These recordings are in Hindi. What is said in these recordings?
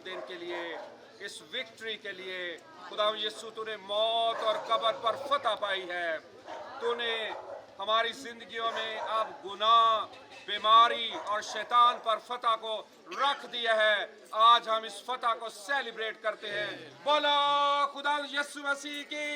दिन के लिए, इस विक्ट्री के लिए खुदा यीशु तूने मौत और कब्र पर फतह पाई है। तूने हमारी जिंदगियों में अब गुनाह, बीमारी और शैतान पर फतह को रख दिया है। आज हम इस फतह को सेलिब्रेट करते हैं। बोलो खुदा यीशु मसीह की।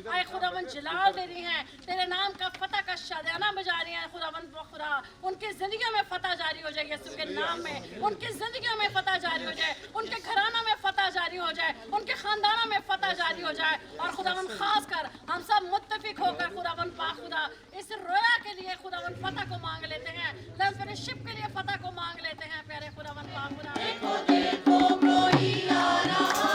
आए खुदावन जलाल दे रही हैं, तेरे नाम का फतह का शादियाना बजा रही हैं। खुदावन खुदा उनकी जिंदगियों में फतह जारी हो जाए यीशु के नाम में। उनकी जिंदगियों में फतह जारी हो जाए, उनके घराना में फतह जारी हो जाए, उनके खानदाना में फतह जारी हो जाए। और खुदावन खास कर हम सब मुत्तफिक होकर खुदावन पा खुदा इस रोया के लिए खुदावन फतह को मांग लेते हैं, लंफरशिप के लिए फतह को मांग लेते हैं। प्यारे खुदावन पा खुदा देखो देखो कोई आ रहा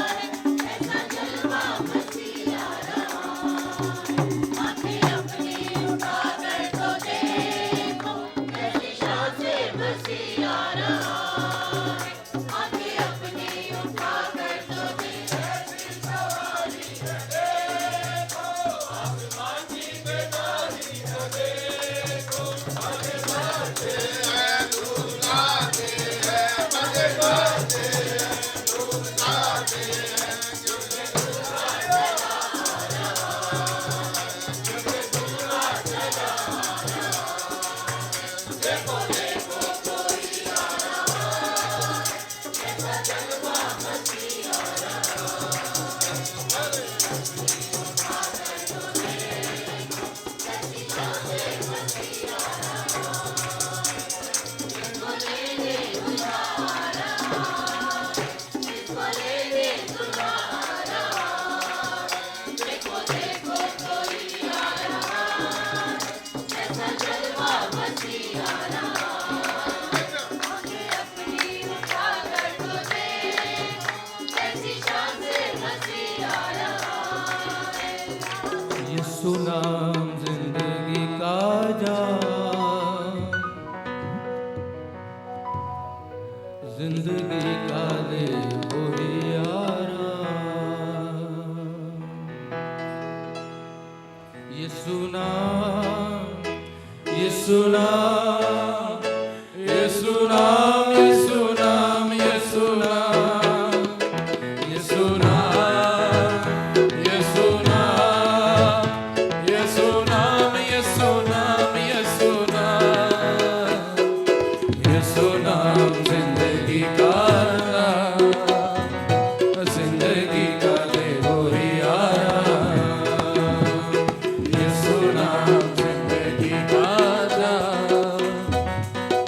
है, ऐसा जलवा मसीह आ रहा है। आंखें अपनी उठा कर तो देखो, कैसी शान से मसीह आ रहा है। आंखें अपनी उठा कर तो देखो, कैसी सवारी है देखो, आसमान की बेदारी है देखो। आगे बढ़ते हैं दूर जाते हैं, आगे बढ़ते हैं दूर जाते हैं। देखो देखो कोई आ रहा है, ऐसा जलवा मसीह आ रहा है। उठा कर तो देखो, कैसी शान से मसीह आ रहा है। इसको लेने दुल्हा आ रहा है, इसको लेने दुल्हा आ रहा है। देखो देखो कोई आ रहा है, ऐसा जलवा मसीह आ रहा है। आंखें अपनी उठा कर तो देखो, कैसी शान से मसीह आ रहा है। यीशु नाम जिंदगी का जाम, जिंदगी का दे वही आराम। यीशु नाम, यीशु नाम, यीशु नाम, यीशु नाम, यीशु नाम, यीशु नाम, यीशु नाम, यीशु नाम, यीशु नाम, यीशु नाम, यीशु नाम जिंदगी का नाम, जिंदगी का दे वही आराम। यीशु नाम जिंदगी का नाम,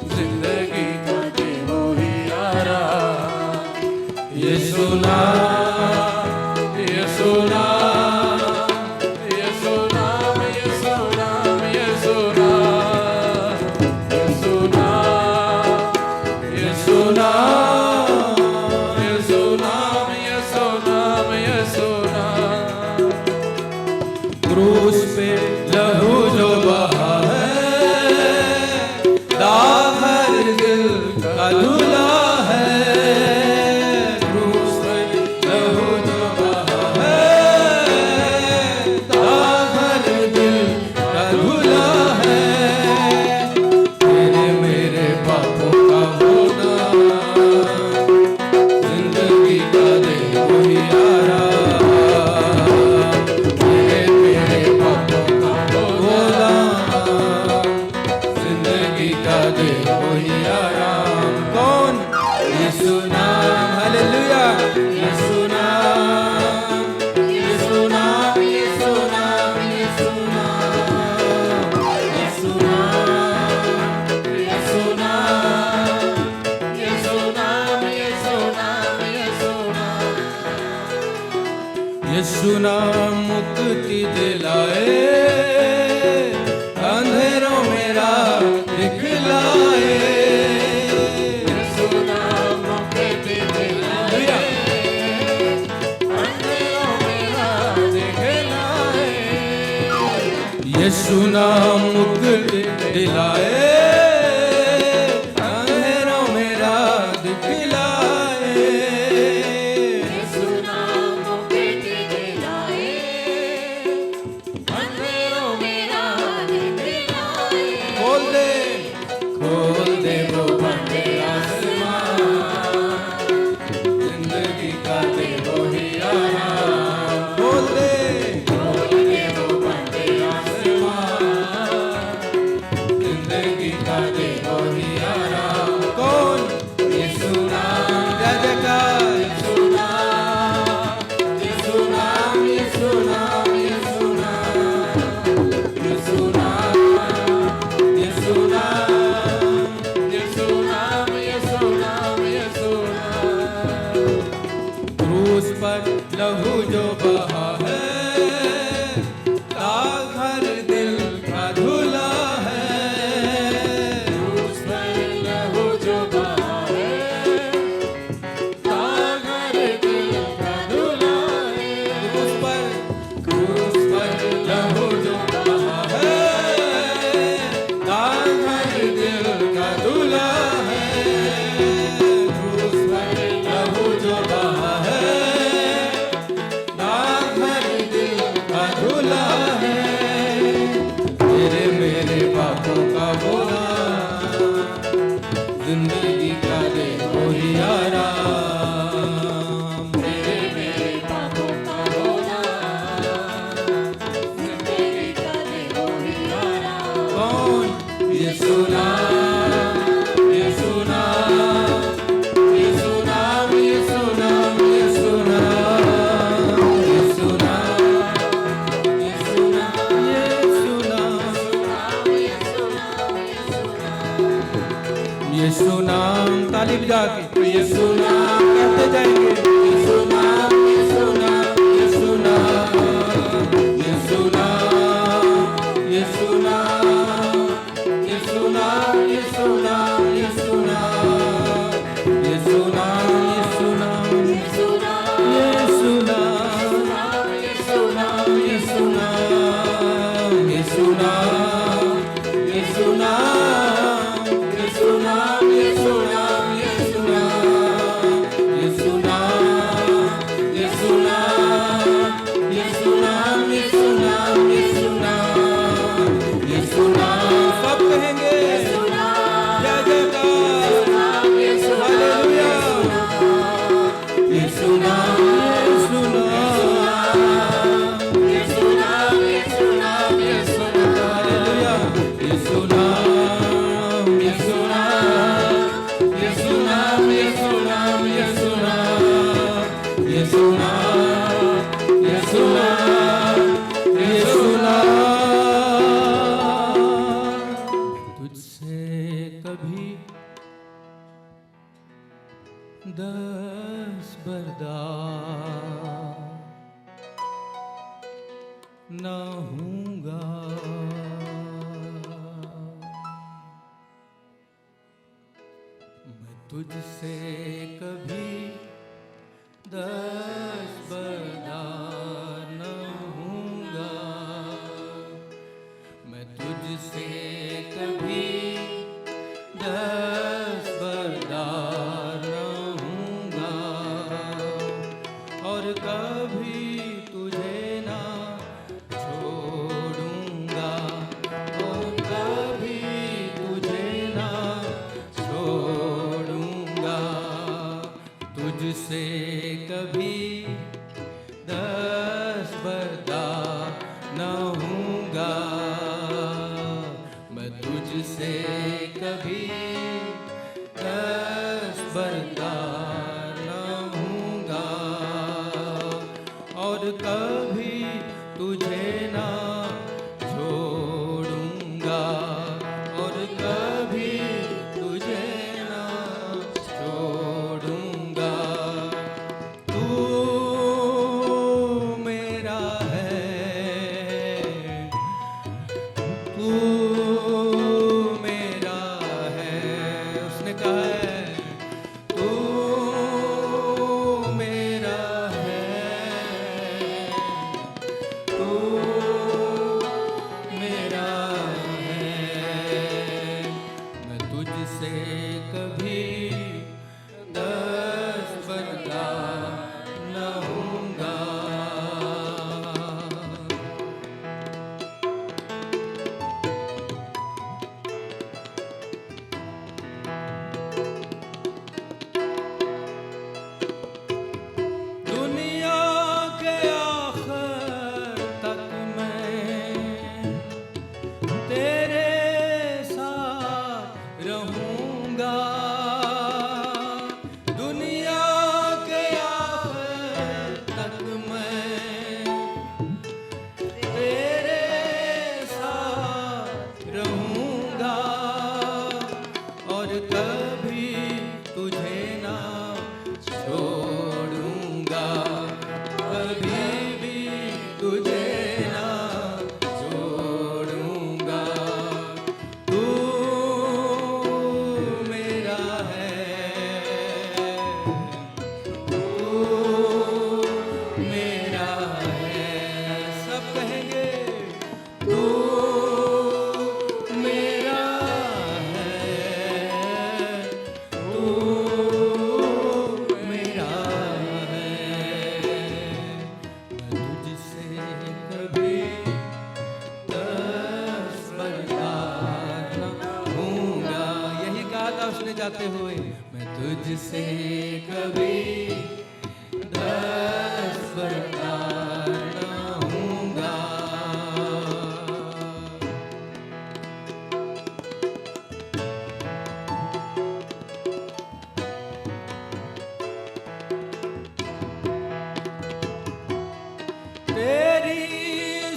जिंदगी का दे वही आराम। यीशु नाम, यीशु नाम, यीशु नाम, यीशु नाम, यीशु नाम, यीशु नाम, यीशु नाम, यीशु नाम, यीशु नाम, यीशु नाम। क्रूस पे लहू जो बहा है, दाग हर दिल का धुला यीशु नाम, हालेलुया, यीशु नाम, यीशु नाम, यीशु नाम, यीशु नाम, यीशु नाम, यीशु नाम, यीशु नाम, यीशु नाम, यीशु नाम, यीशु नाम मुक्ति दिलाए, अंधेरों में राह दिखलाए, यीशु नाम मुक्ति दिलाए, अंधेरों में राह दिखलाए, यीशु नाम मुक्ति दिलाए, अंधेरों में राह दिखलाए, यीशु नाम मुक्ति दिलाए, अंधेरों में राह दिखलाए, खोल दे वो बंदे आसमान, जिंदगी का दे वो हियारा, खोल दे वो बंदे आसमान, जिंदगी का दे वो हियारा, कौन? यीशु नाम, जय जयकार, यीशु नाम, यीशु नाम, यीशु नाम, यीशु नाम, यीशु नाम, यीशु नाम, यीशु नाम, यीशु नाम, यीशु नाम, क्रूस पर लहू जो बहा है, दाग हर दिल का धुला है, क्रूस पर लहू जो बहा है, दाग हर दिल का धुला है, क्रूस पर लहू जो बहा है, दाग हर दिल का धुला है, क्रूस पर लहू जो बहा है, दाग हर दिल का धुला है, तेरे मेरे पापों का बोला, जिंदगी का दे वो हियारा, तेरे मेरे पापों का बोला, जिंदगी का दे वो हियारा, कौन? यीशु नाम, यीशु नाम, यीशु नाम, यीशु नाम, यीशु नाम, यीशु नाम, यीशु नाम, यीशु नाम, यीशु नाम, ताली बजा के यीशु नाम कहते जाएंगे, यीशु नाम, यीशु नाम, यीशु नाम, यीशु नाम, यीशु नाम, यीशु नाम, यीशु नाम, यीशु नाम, यीशु नाम, यीशु नाम, यीशु नाम, यीशु नाम, यीशु नाम, यीशु नाम, यीशु नाम, यीशु नाम, यीशु नाम, यीशु नाम, यीशु न हूँगा। मैं तुझसे कभी दस्तबरदार न हूँगा। मैं तुझसे कभी दस्तबरदार न हूँगा और कभी तुझे ना छोड़ूंगा और कभी तुझे ना छोड़ूंगा। तुझसे कभी दस्तबरदार न हूँगा। मैं तुझसे कभी दस्तबरदार कोई मैं तुझसे कभी दस्तबरदार न होऊंगा। तेरी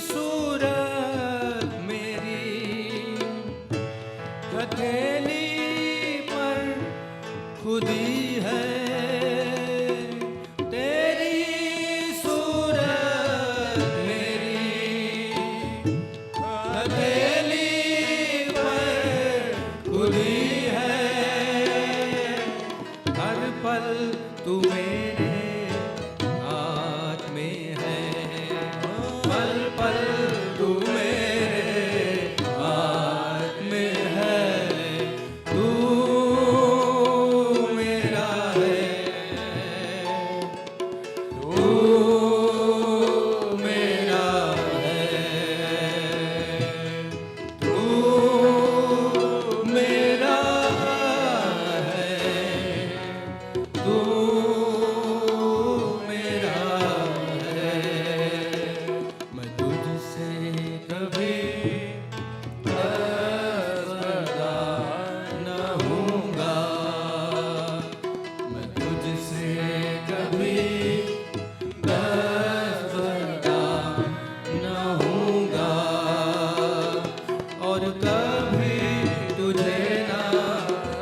सूरत मेरी हथेली पर खुदी है, तेरी सूरत मेरी हथेली पर खुदी है। हर पल तू मेरे हाथ में है, पल पल तू मेरे हाथ में है। तू मेरा है, तू मेरा है, तू मेरा है, तू मेरा है। मैं तुझसे कभी दस्तबरदार न होऊंगा। मैं तुझसे कभी दस्तबरदार न होऊंगा और कभी तुझे ना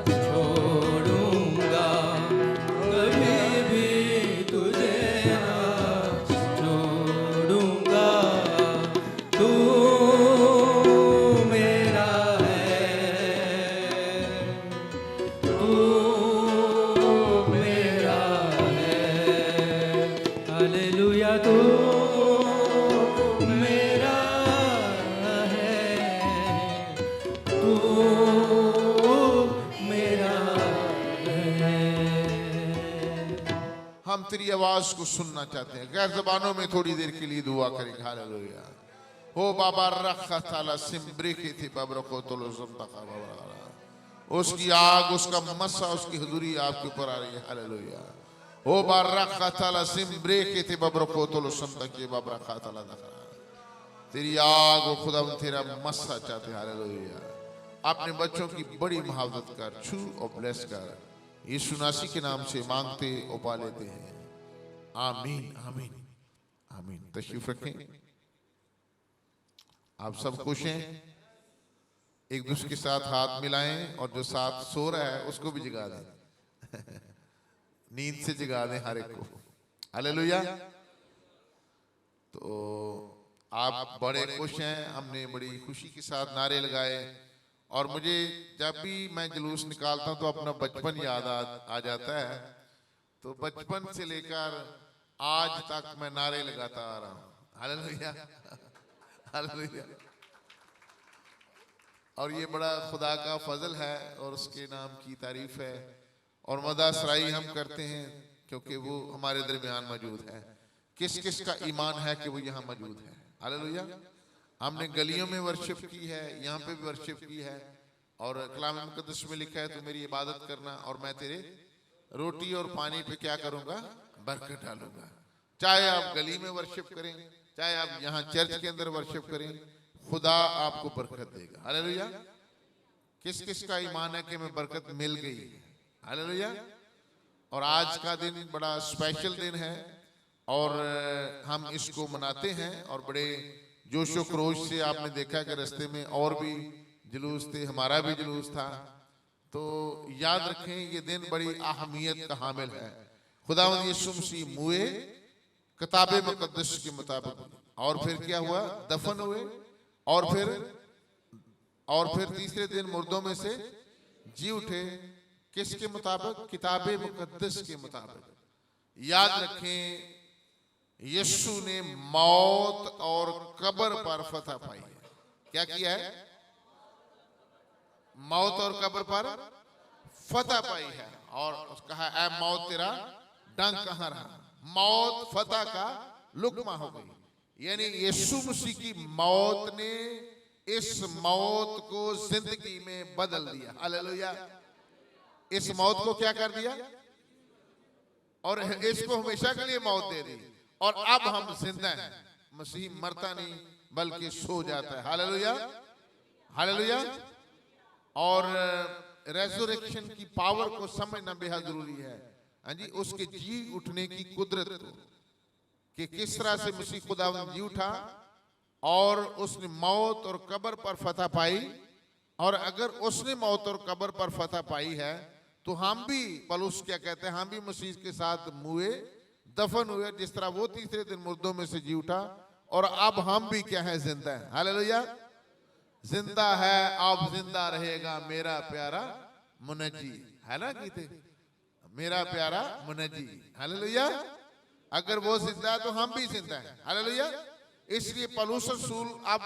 छोड़ूंगा, कभी भी तुझे ना छोड़ूंगा। तू मेरा है, तू मेरा है। हालेलुया, तू मेरा है, तू मेरा है। हम तेरी आवाज को सुनना चाहते हैं। गैर जबानों में थोड़ी देर के लिए दुआ करेंगे। हालेलुया। हो बाबा रखा ताला सिम्ब्रे के थे बबरको तोलो ज़म्बका बबरा। उसकी आग, उसका मसा, उसकी हुजूरी आपके ऊपर आ रही है। हालेलुया। हो बारखा ताला सिम्ब्रे के थे बबरको तोलो ज़म्बके बबरखा ताला दखरा। तेरी आग वो खुदा तेरा मसा चाहते हैं। हालेलुया। अपने बच्चों की बड़ी मुहावजत कर, छू और ब्लेस कर। यीशु नासी के नाम से मांगते और पा लेते हैं। आमीन आमीन आमीन। तशरीफ रखें। आप सब खुश हैं? एक दूसरे के साथ हाथ मिलाएं और जो साथ सो रहा है उसको भी जगा दें। नींद से जगा दें हर एक को। हालेलुया। तो आप बड़े खुश हैं। हमने बड़ी खुशी के साथ नारे लगाए और मुझे जब भी मैं जुलूस निकालता हूं तो अपना बचपन याद आ जाता है। तो बचपन से लेकर आज तक मैं नारे लगाता आ रहा हूं। Hallelujah hallelujah. और ये बड़ा खुदा का फजल है और उसके नाम की तारीफ है और मदासराई हम करते हैं क्योंकि वो हमारे दरमियान मौजूद है। किस किस का ईमान है कि वो यहाँ मौजूद है? हालेलुया। हमने गलियों में वर्शिप की है, यहाँ पे भी वर्शिप की है और कलाम मुकद्दस में लिखा है तो मेरी इबादत करना और मैं तेरे रोटी और पानी पे क्या करूंगा? बरकत डालूंगा। चाहे आप गली में वर्शिप करें, चाहे आप यहाँ चर्च के अंदर वर्शिप करें, खुदा आपको बरकत देगा। हालेलुया। किस किस का ईमान है कि हमें बरकत मिल गई? हालेलुया। और आज का दिन बड़ा स्पेशल दिन है और हम इसको मनाते हैं और बड़े जोशो खरोश से आपने देखा कि रास्ते में और भी जुलूस थे, हमारा भी जुलूस था। तो याद रखें ये दिन बड़ी अहमियत का हामिल है। खुदावंद यीशु मसीह मुए किताब मुकद्दस के मुताबिक और फिर क्या हुआ? दफन हुए और फिर तीसरे दिन मुर्दों में से जी उठे। किसके मुताबिक? किताब मुकद्दस के मुताबिक। याद रखें यीशु ने मौत और कब्र पर फतह पाई है। क्या किया है? मौत और कब्र पर फतह पाई है और कहा ऐ मौत तेरा डंक कहां रहा? मौत फतह का लुकमा हो गई। यानी यीशु मसीह की मौत ने इस मौत को जिंदगी में बदल दिया। हालेलुया। इस मौत को क्या कर दिया और इसको हमेशा के लिए मौत दे दी, और अब हम जिंदा हैं। मसीह मरता नहीं बल्कि सो जाता है। Hallelujah, hallelujah. और रेजरेक्शन की पावर को समझना बेहद जरूरी है। हाँ जी, उसके जी उठने की कुदरत को, कि किस तरह से मसीह खुदावंद जी उठा और उसने मौत और कब्र पर फतह पाई। और अगर उसने मौत और कब्र पर फतह पाई है तो हम भी, पौलुस क्या कहते हैं, हम भी मसीह के साथ मुए दफन हुए, जिस तरह वो तीसरे दिन मुर्दों में से जी उठा, और अब हम भी क्या है, जिंदा है। हालेलुया, जिंदा है, अब जिंदा रहेगा मेरा प्यारा मुनज्जी, है ना गीते, मेरा प्यारा मुनज्जी। हालेलुया, अगर वो जिंदा है तो हम भी जिंदा हैं। हालेलुया। इसलिए पौलुस रसूल अब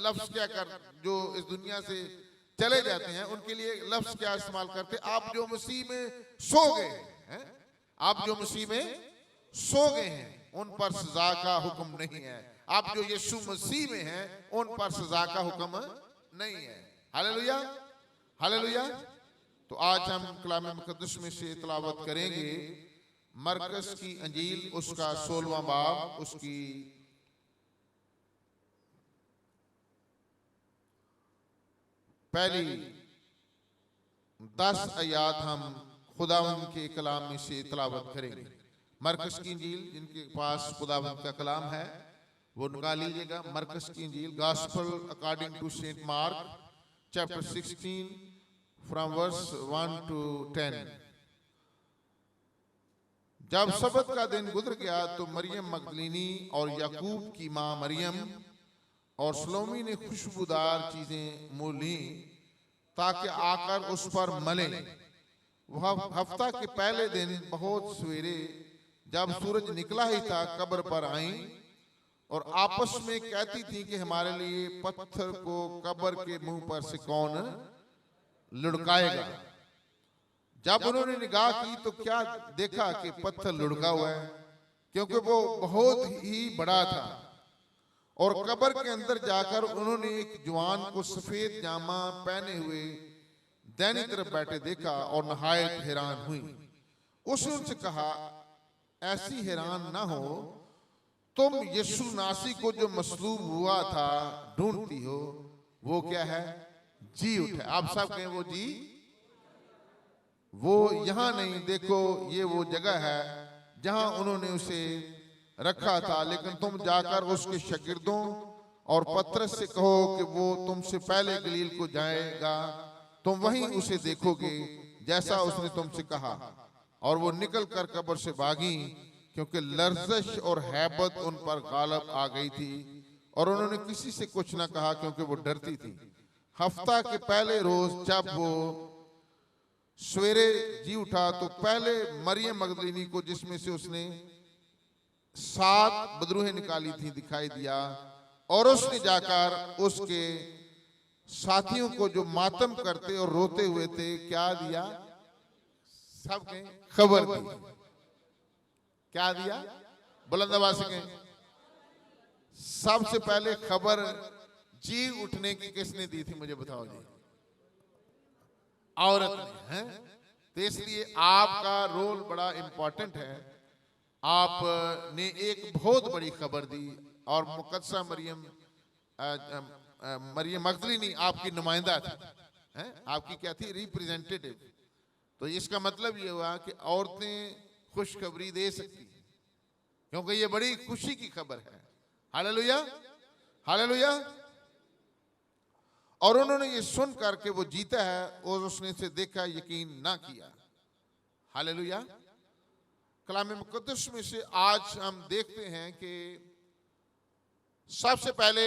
लफ्ज क्या कर, जो इस दुनिया से चले जाते हैं उनके लिए लफ्ज क्या इस्तेमाल करते, आप जो मसीह में सो गए हैं, आप जो मसीह में सो गए हैं उन पर सजा का हुक्म नहीं है। आप जो यीशु मसीह में हैं उन पर सजा का हुक्म नहीं है। Hallelujah, hallelujah. तो आज हम कलाम मुकद्दस में से तिलावत करेंगे मरकस की अंजील, उसका 16वां बाब, उसकी पहली 10 आयात हम खुदावंद के कलाम में से तिलावत करेंगे। मरकस की इंजील, जिनके पास खुदावंद का कलाम है वो निकाल लीजिएगा। मरकस की इंजील, gospel according to saint Mark, chapter 16 from verse 1 to 10। जब सबत का दिन गुजर गया तो मरियम मगदलीनी और याकूब की मां मरियम और सलोमी ने खुशबूदार चीजें मोल ली ताकि आकर उस पर मले। वह हफ्ता के पहले दिन बहुत सवेरे जब सूरज निकला ही था कब्र पर आई और आपस में कहती थी कि हमारे लिए पत्थर को कब्र के मुंह पर से कौन लुढ़काएगा। जब उन्होंने निगाह की तो क्या देखा कि पत्थर लुढ़का हुआ है, क्योंकि वो बहुत ही बड़ा था। और कब्र के अंदर जाकर उन्होंने एक जवान को सफेद जामा पहने हुए दैनी तरफ बैठे देखा और नहायत हैरान हुई। उसने उनसे कहा, ऐसी हैरान ना हो, तुम यीशु नासी को जो मसलूब हुआ था ढूंढती हो, वो क्या है, जी उठा। आप सब कहें वो जी, वो यहां नहीं, देखो ये वो जगह है जहां उन्होंने उसे रखा था। लेकिन तुम जाकर उसके शागिर्दों और पतरस से कहो कि वो तुमसे पहले गलील को जाएगा, तुम वहीं उसे देखोगे जैसा उसने तुमसे कहा। और वो निकल कर कब्र से भागी, क्योंकि लर्जश और हैबत उन पर गालब आ गई थी, और उन्होंने किसी से कुछ ना कहा क्योंकि वो डरती थी। हफ्ता के पहले रोज जब वो सवेरे जी उठा तो पहले मरियम मगदलीनी को, जिसमें से उसने 7 बदरूहें निकाली थी, दिखाई दिया, और उसने जाकर उसके साथियों को जो मातम करते और रोते हुए थे क्या दिया, सबके खबर दी। क्या दिया, बुलंद आवाज से कहें। सबसे पहले खबर जी उठने की किसने दी थी, मुझे बताओ जी, औरत ने, हैं? तो इसलिए आपका रोल बड़ा इंपॉर्टेंट है। आपने एक बहुत बड़ी खबर दी, और मुकद्दसा मरियम मगदलीनी आपकी नुमाइंदा थी, हैं? आपकी क्या थी, रिप्रेजेंटेटिव। तो इसका मतलब ये हुआ कि औरतें खुशखबरी दे सकती, क्योंकि ये बड़ी खुशी की खबर है। Hallelujah, hallelujah. और उन्होंने ये सुन करके वो जीता है और उसने से देखा, यकीन ना किया। हालेलुया। कलाम मुकद्दस में से आज हम देखते हैं कि सबसे पहले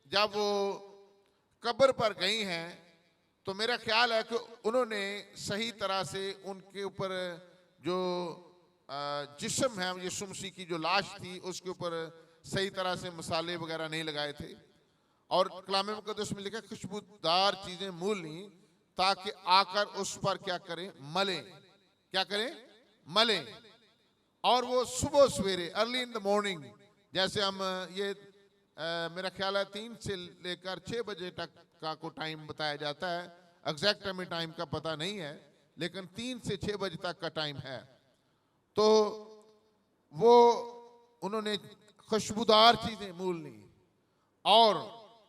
जब वो कब्र पर गई हैं तो मेरा ख्याल है कि उन्होंने सही तरह से उनके ऊपर जो जिस्म है, यीशु मसीह की जो लाश थी उसके ऊपर सही तरह से मसाले वगैरह नहीं लगाए थे। और कलाम मुकद्दस में लिखा, खुशबूदार चीजें मूल ली ताकि आकर उस पर क्या करें, मलें। क्या करें, मलें। और वो सुबह सवेरे, अर्ली इन द मॉर्निंग, जैसे हम ये मेरा ख्याल है 3 से लेकर 6 बजे तक का को टाइम बताया जाता है। एग्जैक्ट हमें टाइम का पता नहीं है, लेकिन 3 से 6 बजे तक का टाइम है। तो वो उन्होंने खुशबूदार चीजें मूल ली और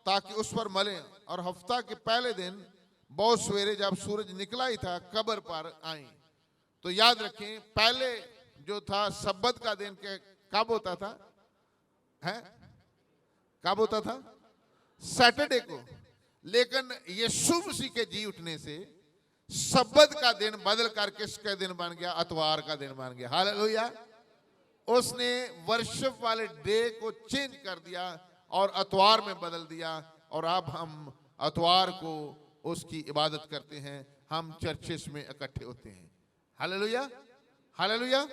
ताकि उस पर मलें, और हफ्ता के पहले दिन बहुत सवेरे जब सूरज निकला ही था कब्र पर आई। तो याद रखें, पहले जो था सब्बत का दिन के कब होता था, है कब होता था? सैटरडे को। लेकिन यीशु मसीह के जी उठने से सब्बत का दिन बदल कर किसका दिन बन गया? अतवार का दिन बन गया। हालेलुया। उसने वर्शिप वाले डे को चेंज कर दिया और अतवार में बदल दिया, और अब हम अतवार को उसकी इबादत करते हैं, हम चर्चेस में इकट्ठे होते हैं। Hallelujah, hallelujah.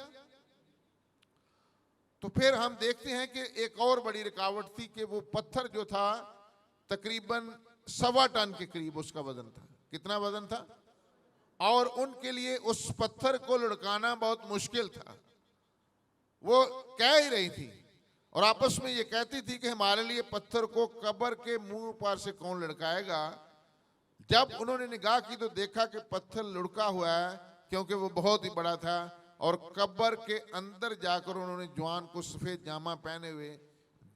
तो फिर हम देखते हैं कि एक और बड़ी रुकावट थी कि वो पत्थर जो था तकरीबन 1.25 टन के करीब उसका वजन था। कितना वजन था? और उनके लिए उस पत्थर को लुढ़काना बहुत मुश्किल था। वो कह ही रही थी और आपस में ये कहती थी कि हमारे लिए पत्थर को कब्र के मुंह पर से कौन लुढ़काएगा। जब उन्होंने निगाह की तो देखा कि पत्थर लुढ़का हुआ है, क्योंकि वो बहुत ही बड़ा था, और कब्र के अंदर जाकर उन्होंने जवान को सफेद जामा पहने हुए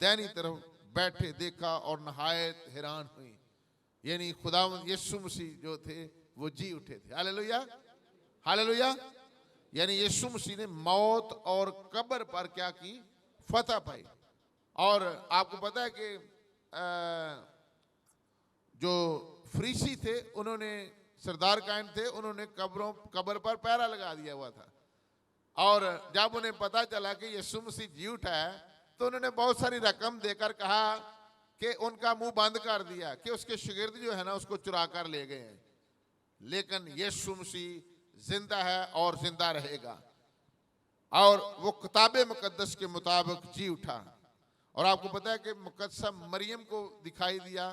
दैनी तरफ बैठे देखा और नहायत हैरान हुई। यानी खुदावंद यीशु मसीह जो थे वो जी उठे थे। Hallelujah, hallelujah. यानी यीशु मसीह ने मौत और कब्र पर क्या की? फतह पाई। और आपको पता है कि जो फरीसी थे, उन्होंने सरदार कायन थे, उन्होंने कब्र पर पहरा लगा दिया हुआ था। और जब उन्हें पता चला कि यीशु मसीह जी उठा है तो उन्होंने बहुत सारी रकम देकर कहा कि उनका मुंह बंद कर दिया कि उसके शागिर्द जो है ना उसको चुरा कर ले गए हैं। लेकिन यीशु मसीह जिंदा है और जिंदा रहेगा, और वो किताबे मुकद्दस के मुताबिक जी उठा। और आपको पता है कि मुकद्दसा मरियम को दिखाई दिया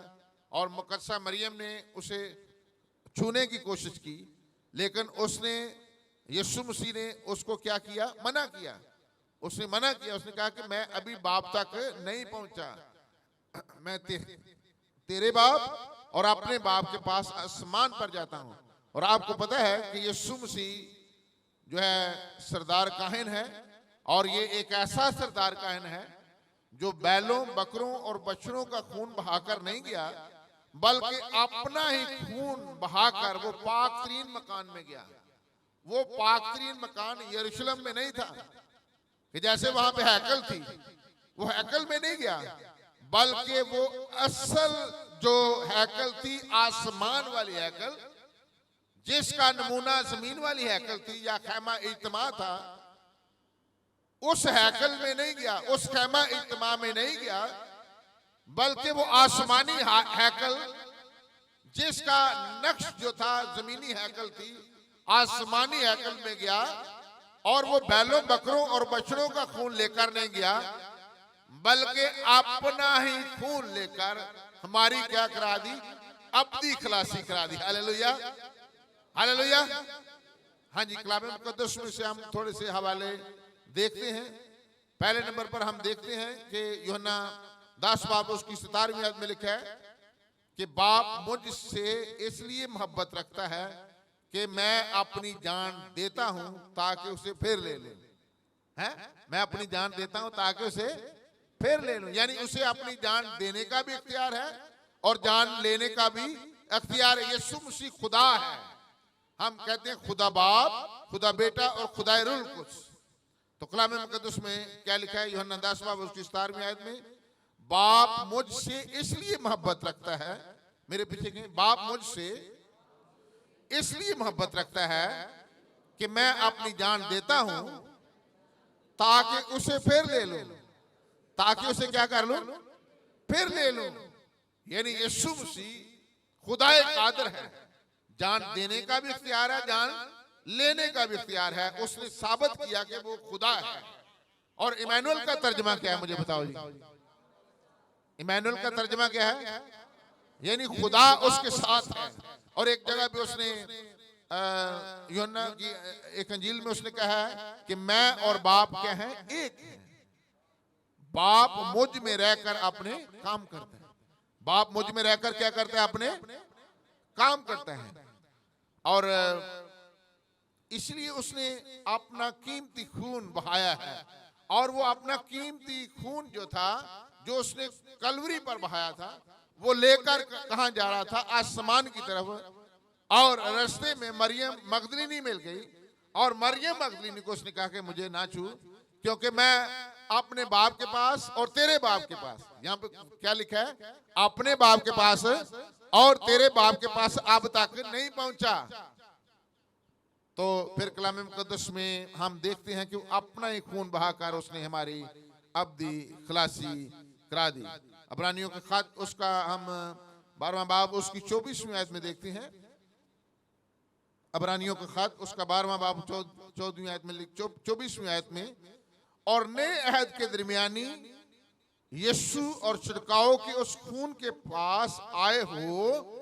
और मुकद्दसा मरियम ने उसे छूने की कोशिश की, लेकिन उसने यीशु मसीह ने उसको क्या किया? मना किया। उसने मना किया, उसने कहा कि मैं अभी बाप तक नहीं पहुंचा, मैं तेरे बाप और अपने बाप के पास आसमान पर जाता हूं। और आपको पता है कि यीशु मसीह जो है सरदार काहिन है, और ये एक ऐसा सरदार काहिन है जो बैलों, बकरों और बछड़ों का खून बहाकर नहीं गया, बल्कि अपना ही खून बहाकर वो पाक तरीन मकान में गया। वो पाक तरीन मकान यरूशलेम में नहीं था कि जैसे वहां पे हैकल थी, वो हैकल में नहीं गया, बल्कि वो असल जो हैकल थी आसमान वाली हैकल, जिसका नमूना जमीन वाली हैकल थी या खैमा इज्तिमा था, उस हैकल में नहीं गया, उस खैमा इज्तिमा में नहीं गया, बल्कि वो आसमानी हैकल जिसका नक्श जो था जमीनी हैकल थी, आसमानी हैकल में गया। और वो बैलों, बकरों और बछड़ों का खून लेकर नहीं गया, बल्कि अपना ही खून लेकर हमारी क्या करा दी? अब्दी खलासी करा दी। Hallelujah, hallelujah. हाँ जी, कलाम मुकद्दस में से हम थोड़े से हवाले देखते हैं। पहले नंबर पर हम देखते हैं कि यूहन्ना 10 बाब उसकी 17वीं आयत में लिखा है कि बाप मुझसे इसलिए मोहब्बत रखता है कि मैं अपनी जान देता हूं ताकि उसे फिर ले लूं। है, मैं अपनी जान देता हूं ताकि उसे फिर ले लूं। यानी उसे अपनी जान देने का भी इख्तियार है और जान लेने का भी इख्तियार है। यीशु मसीह खुदा है। हम कहते हैं खुदा बाप, खुदा बेटा और खुदा रूह कुद्स। तो कलाम मुकद्दस में क्या लिखा है? यूहन्ना 10 बाब उसकी 17वीं आयत में, बाप मुझसे इसलिए मोहब्बत रखता है, मेरे पीछे के, बाप मुझसे इसलिए मोहब्बत रखता है कि मैं अपनी जान देता हूं ताकि उसे फिर ले लूं। ताकि उसे क्या कर लूं? फिर ले लूं। यानी यीशु मसीह खुदाए कादिर है, जान देने का भी इख्तियार है, जान लेने का भी इख्तियार है। उसने साबित किया कि वो खुदा है। और इमैनुअल का तर्जमा क्या है? मुझे बताओ जी, इमैनुअल का तर्जमा क्या है? यानी खुदा उसके साथ है। और एक जगह पे उसने यूहन्ना की एक अंजील में उसने कहा है कि मैं और बाप क्या हैं? एक हैं। बाप मुझ में रहकर अपने काम करते हैं। बाप मुझ में रहकर क्या करते हैं? अपने काम करते हैं। और इसलिए उसने अपना कीमती खून बहाया है। और वो अपना कीमती खून जो था, जो उसने कलवरी पर बहाया था, वो लेकर कहां जा रहा था? आसमान की तरफ। और रास्ते में मरियम मगदलीनी मिल गई, और मरियम मगदलीनी को उसने कहा कि मुझे ना छू, क्योंकि मैं अपने बाप के पास और तेरे बाप के पास, यहाँ पे क्या लिखा है? अपने बाप के पास और तेरे बाप के पास अब तक नहीं पहुंचा। तो फिर कलाम मुकद्दस में हम देखते हैं कि अपना ही खून बहाकर उसने हमारी अब्दी खलासी करा दी। अब्रानियों का खत उसका हम 12वां बाब उसकी 24वीं आयत में देखते हैं। अब्रानियों का खत उसका 12वां बाब 14वीं आयत में 24वीं आयत में, और नए अहद के दरमियानी यीशु और छिड़काव के उस खून के पास आए हो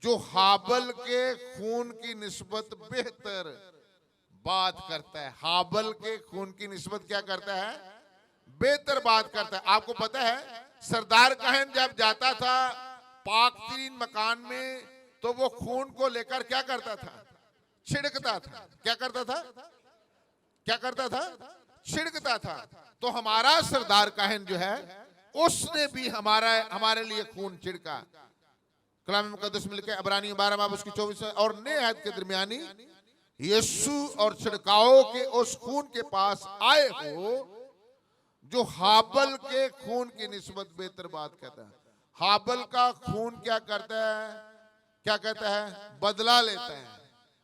जो हाबल के खून की निस्बत बेहतर बात करता है। हाबल के खून की निस्बत क्या करता है? बेहतर बात करता है। आपको पता है, सरदार कहन जब जाता था पाक तरीन मकान में, तो वो खून को लेकर क्या करता था? छिड़कता था। क्या करता था? क्या करता था? छिड़कता था। तो हमारा सरदार कहन जो है, उसने भी हमारे लिए खून छिड़का। कलाम मुकद्दस में लिखा है अब्रानियों 12 बाब उसकी 24, और नए अहद के दरमियानी यीशु और छिड़काव के उस खून के पास आए हो जो हाबल के खून की निस्बत बेहतर बात कहता है। हाबल का खून क्या करता है? क्या कहता है? बदला लेता है।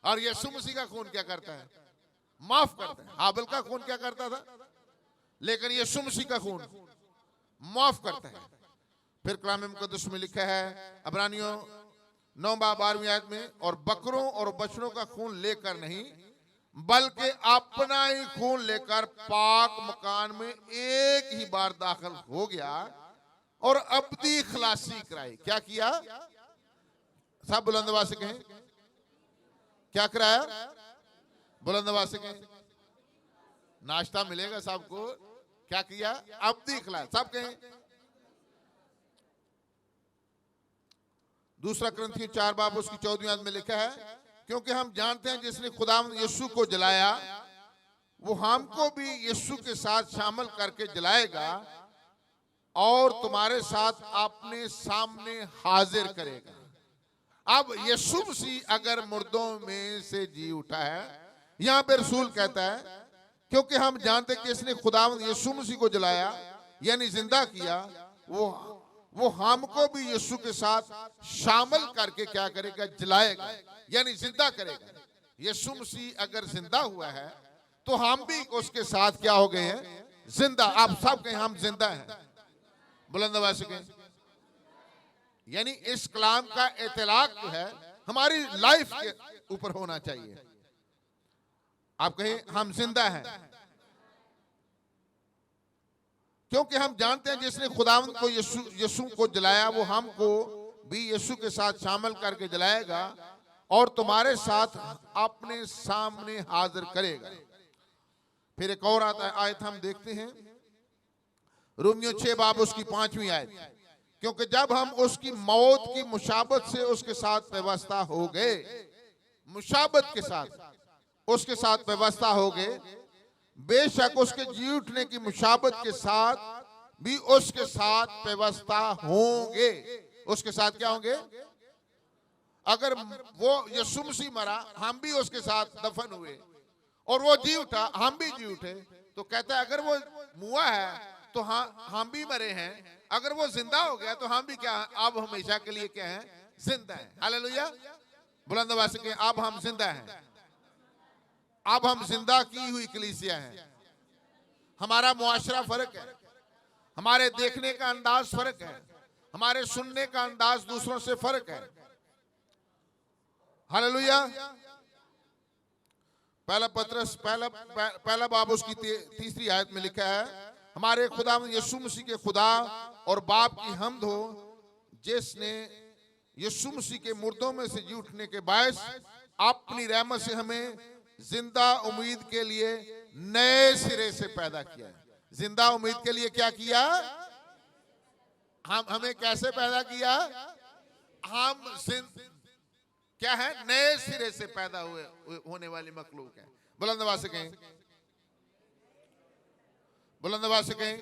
और यीशु मसीह का खून क्या करता है? माफ करता है। हाबल का खून क्या करता था, लेकिन यीशु मसीह का खून माफ करता है। फिर कलाम मुकद्दस में लिखा है अब्रानियों 9 बाब 12वीं आयत में, और बकरों और बछड़ों का खून लेकर नहीं, बल्कि अपना ही खून लेकर पाक मकान में एक ही बार दाखिल हो गया और अब्दी खलासी कराई। क्या किया? सब बुलंद आवाज से कहें, क्या कराया? बुलंद आवाज से कहें। नाश्ता मिलेगा सबको। क्या किया? अब्दी खलास। सब कहें। दूसरा ग्रंथी 4 बाब उसकी 14वीं आयत में लिखा है, क्योंकि हम जानते हैं जिसने खुदावंद यीशु को जलाया, वो हमको भी यीशु के साथ शामिल करके जलाएगा और तुम्हारे साथ अपने सामने हाजिर करेगा। अब यीशु मसीह अगर मुर्दों में से जी उठा है, यहां पे रसूल कहता है, क्योंकि हम जानते कि इसने खुदावंद यीशु मसीह को जलाया यानी जिंदा किया, वो हमको भी यीशु के साथ शामिल करके क्या करेगा? जलाएगा, यानी जिंदा करेगा। यीशु मसीह अगर जिंदा हुआ है तो हम भी उसके साथ क्या हो गए हैं? जिंदा। आप सब कहें हम जिंदा हैं। बुलंद आवाज से कहें। यानी इस कलाम का इतलाक जो है हमारी लाइफ के ऊपर होना चाहिए। आप कहें हम जिंदा हैं, क्योंकि हम जानते हैं जिसने खुदावंद को यीशु को जलाया, वो हमको भी यीशु के साथ शामिल करके जलाएगा और तुम्हारे साथ अपने सामने हाजिर करेगा। फिर एक और आयत हम देखते हैं, रोमियो 6 बाब उसकी 5वीं आयत, क्योंकि जब हम उसकी मौत की मुशाबत से उसके साथ व्यवस्था हो गए, मुशाबत के साथ उसके साथ व्यवस्था हो गए, बेशक उसके जी उठने की मुशाबत के साथ भी उसके साथ व्यवस्था होंगे। उसके साथ क्या होंगे? अगर वो यीशु मसीह मरा, हम भी उसके साथ दफन हुए, और वो जी उठा, हम भी जी उठे, तो कहता है अगर वो मुआ है तो हम भी मरे हैं, अगर वो जिंदा हो गया तो हम भी क्या, अब हमेशा के लिए क्या है? जिंदा है। हालेलुया। बुलंद आवाज से कहें, अब हम जिंदा हैं। अब हम जिंदा की हुई कलीसिया हैं। हमारा मुआशरा फर्क है, हमारे देखने का अंदाज फर्क है, हमारे सुनने का अंदाज दूसरों से फर्क है। हालेलुया। पहला बाब उसकी 3री आयत में लिखा है, हमारे खुदा यीशु मसीह के खुदा और बाप की हम्द हो, जिसने यीशु मसीह के मुर्दों में से जी उठने के बायस अपनी रहमत से हमें जिंदा उम्मीद के लिए नए सिरे से पैदा किया है। जिंदा उम्मीद के लिए क्या किया? हमें कैसे पैदा किया? हम क्या है? नए सिरे से पैदा होने वाली मखलूक है। बुलंद आवाज से कहें, बुलंद आवाज से कहें।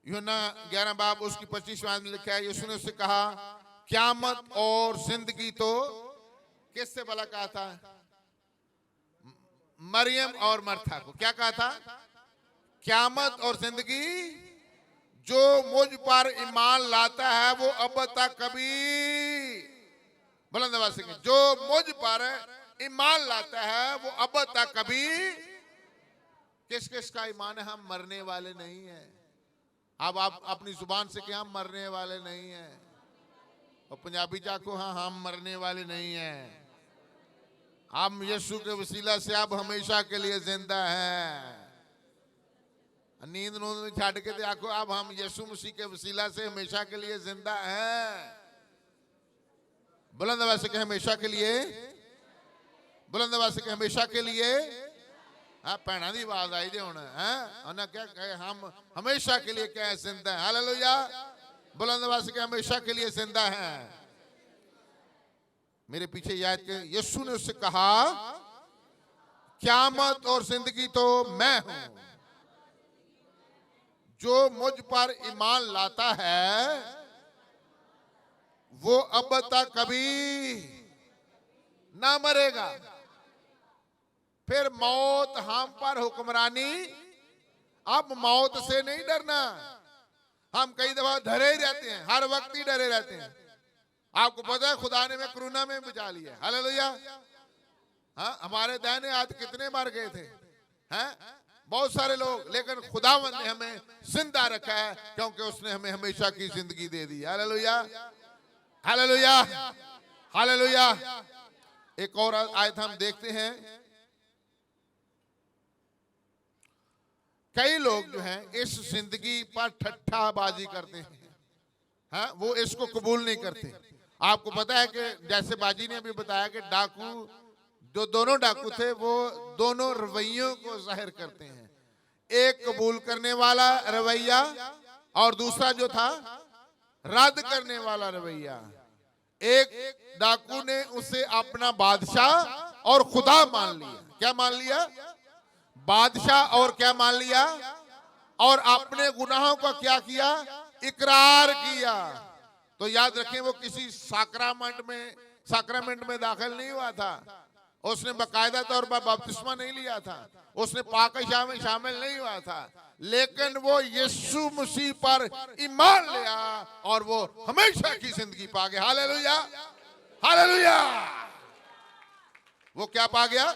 यूहन्ना 11 बाब उसकी 25 आयत में लिखा है, यीशु ने उससे कहा क़यामत और जिंदगी तो किससे भला कहा था? मरियम और मर्था को। क्या कहा था? क़यामत और जिंदगी जो मुझ पर ईमान लाता है वो अब तक कभी, बुलंद आवाज से कहें, जो मुझ पर ईमान लाता है वो अब तक कभी, किस किस का ईमान है? हम मरने वाले नहीं हैं। अब आप अपनी जुबान से क्या? हम मरने वाले नहीं हैं। और पंजाबी चाको, हाँ हम मरने वाले नहीं हैं। हम यीशु के वसीला से अब हमेशा के लिए जिंदा हैं। नींद नूंद छाड़ के आखो अब हम यीशु मसीह के वसीला से हमेशा के लिए जिंदा हैं। बुलंद आवाज से कहें हमेशा के लिए, बुलंद आवाज से कहें हमेशा के लिए। हाँ भैना की आवाज आई जे हुण है, उन्हें क्या कहे? हम हमेशा के लिए क्या जिंदा है। हालेलुया। बुलंद आवाज से कहें हमेशा के लिए जिंदा हैं। मेरे पीछे याद के यीशु ने उससे कहा क़यामत और जिंदगी तो मैं हूं, जो मुझ पर ईमान लाता है वो अब तक कभी ना मरेगा। फिर मौत हम पर हुक्मरानी, अब मौत से नहीं डरना। हम कई दफा डरे ही रहते हैं, हर वक्त ही डरे रहते हैं। आपको पता है खुदा ने हमें कोरोना में बचा लिया। हालेलुया। हाँ हमारे दाहिने हाथ कितने मर गए थे, हैं बहुत सारे लोग, लेकिन खुदावंद ने हमें जिंदा रखा है क्योंकि उसने हमें हमेशा की जिंदगी दे दी। Hallelujah, hallelujah, hallelujah. एक और आयत हम देखते हैं, कई लोग जो हैं इस जिंदगी पर ठट्ठाबाजी करते हैं, हाँ वो इसको कबूल नहीं करते। आपको पता है कि जैसे बाजी ने अभी बताया कि डाकू, जो दोनों डाकू थे वो दोनों रवैयों को जाहिर करते हैं। एक कबूल करने वाला रवैया और दूसरा जो था रद्द करने वाला रवैया। एक डाकू ने उसे अपना बादशाह और खुदा मान लिया। क्या मान लिया? बादशाह और क्या मान लिया? और अपने गुनाहों का क्या किया? इकरार किया। तो याद रखें वो किसी साक्रामेंट में दाखिल नहीं हुआ था, उसने बाकायदा तौर पर बपतिस्मा नहीं लिया था, उसने पाकशाह में शामिल नहीं हुआ था, लेकिन वो यीशु मसीह पर ईमान लिया और वो हमेशा की जिंदगी पा गया। Hallelujah, hallelujah. वो क्या पा गया?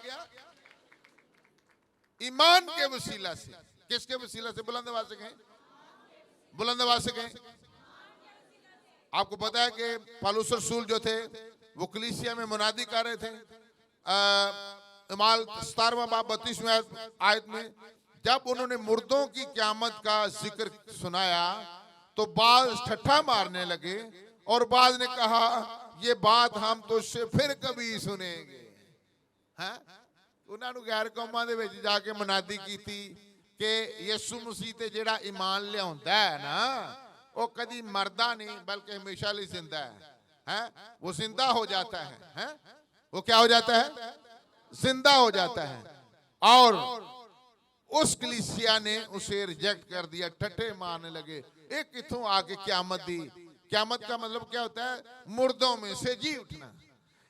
ईमान के वसीला से। किसके वसीला से? बुलंद आवाज से कहें, बुलंद आवाज से कहें। आपको पता है कि पौलुस रसूल जो थे वो कलीसिया में मुनादी कर रहे थे। इमाल 17वां बाब 32वें आयत में जब उन्होंने मुर्दों की क़यामत का जिक्र सुनाया तो बाज ठट्ठा मारने लगे और बाज ने कहा ये बात हम तुझसे फिर कभी सुनेंगे। हैं उन्होंने गैर कौमां दे विच जाके मुनादी की थी कि यीशु मसीह ते जेड़ा ईमान लियाउंदा है ना वो कदी मरदा नहीं बल्कि हमेशा लिए जिंदा है। वो जिंदा हो जाता है, वो क्या हो जाता है? जिंदा हो जाता है। और उस कलीसिया ने उसे रिजेक्ट कर दिया, ठट्ठे मारने लगे। एक किथों आके क़यामत दी। क़यामत का मतलब क्या होता है? मुर्दों में से जी उठना।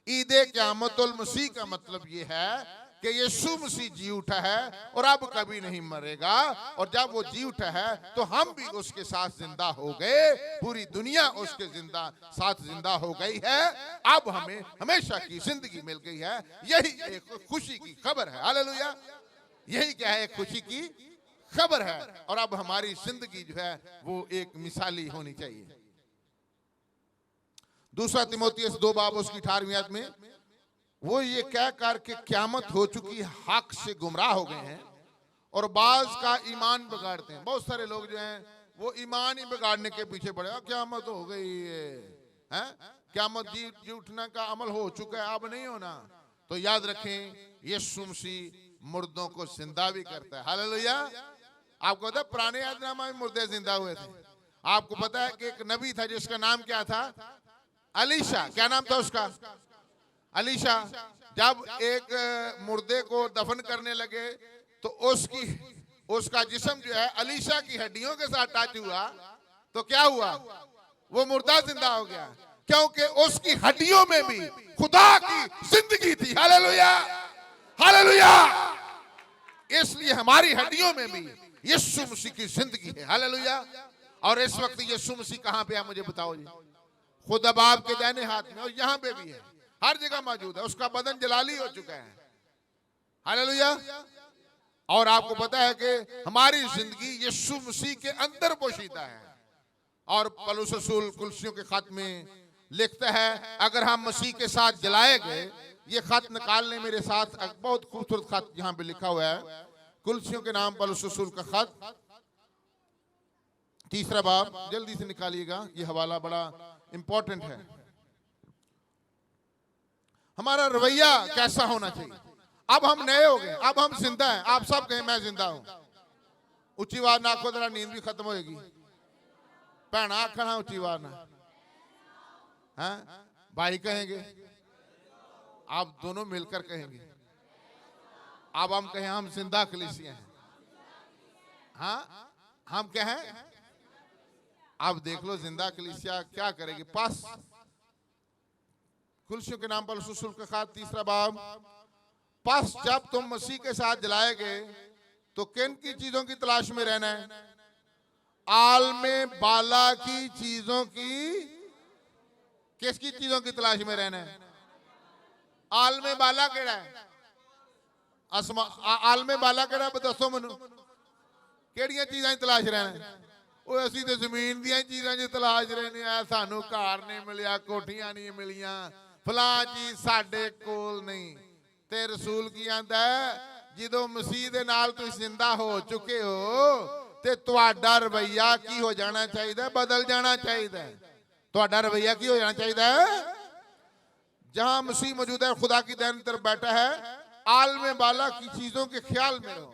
ईदे क़यामतुल मसीह का मतलब ये है कि यीशु मसीह जी उठा है और अब कभी नहीं मरेगा, और जब वो जी उठा है तो हम भी उसके साथ जिंदा हो गए। पूरी दुनिया उसके साथ जिंदा हो गई है। अब हमें हमेशा की जिंदगी मिल गई है। यही एक खुशी की खबर है। हालेलुया। यही क्या है? एक खुशी की खबर है। और अब हमारी जिंदगी जो है वो एक मिसाली होनी चाहिए। दूसरा तिमोथियस 2 बाब उसकी 18वीं आयत में वो ये कह कर के क़यामत हो चुकी, हक से गुमराह हो गए हैं और बाज का ईमान बिगाड़ते हैं। बहुत सारे लोग जो हैं वो ईमान ही बिगाड़ने के पीछे पड़े। क़यामत हो गई है, क़यामत जी उठने का अमल हो चुका है, अब नहीं होना। तो याद रखें यीशु मसीह मुर्दों को जिंदा भी करता है। हालेलुया। आपको पता पुराने यादनामा में मुर्दे जिंदा हुए थे आपको पता है कि एक नबी था जिसका नाम क्या था? अलीशा। क्या नाम था उसका? अलीशा। जब एक मुर्दे को दफन करने लगे तो उसका जिस्म जो है अलीशा की हड्डियों के साथ टच हुआ तो क्या हुआ? वो मुर्दा जिंदा हो गया, क्योंकि उसकी हड्डियों में भी खुदा की जिंदगी थी। Hallelujah, hallelujah. इसलिए हमारी हड्डियों में भी यीशु मसीह की जिंदगी है। हालेलुया। और इस वक्त यीशु मसीह कहां पे है मुझे बताओ जी? खुद अब आपके दाहिने हाथ में, और यहां पे भी है, हर जगह मौजूद है। उसका बदन जलाली हो चुका है। हालेलुया। और आपको पता है कि हमारी जिंदगी यीशु मसीह के अंदर पोशीदा है। और पौलुस रसूल कुलसियों के खत में लिखता है, अगर हम मसीह के साथ जलाए गए, ये खत निकाल लें मेरे साथ, बहुत खूबसूरत खत यहाँ पे लिखा हुआ है, कुलसियों के नाम पौलुस रसूल का खत, 3 बाब, जल्दी से निकालिएगा, ये हवाला बड़ा इंपॉर्टेंट है। हमारा रवैया कैसा होना चाहिए? अब हम नए हो गए, अब हम जिंदा हैं। आप सब कहें मैं जिंदा हूं। ऊंची आवाज ना आखो, जरा नींद भी खत्म होएगी। भैना आखना ऊंची आवाज ना, हाँ भाई कहेंगे, आप दोनों मिलकर कहेंगे। अब हम कहें हम जिंदा कलीसिया हैं। हाँ हम क्या हैं? अब देख लो जिंदा कलीसिया क्या करेगी। पास कुलसियों के नाम पर रसूल का खत 3 बाब, पास जब तुम मसीह के साथ जलाए गए तो किन की चीजों की तलाश में रहना है? आलमे बाला की चीजों की, किसकी चीजों की तलाश में रहना है? आलमे बाला केड़ा है? आलमे बाला केड़ा दसो मैनू, केड़ियां चीजां की तलाश रहना है? वो असीं ते जमीन दियां चीजां की तलाश रहने आ, सानू घर नहीं मिलिया, कोठियां नहीं मिलियां, फलां चीज साडे कोल नहीं। ते रसूल की आंदा है, जदों मसीह दे नाल तुसीं जिंदा हो चुके हो ते तुहाडा रवैया की हो जाना चाहिए? बदल जाना चाहिए। तुहाडा रवैया की हो जाना चाहिए? जहां मसीह मौजूद है, खुदा की दाहिनी तरफ बैठा है, आलमे बाला की चीजों के ख्याल में रहो।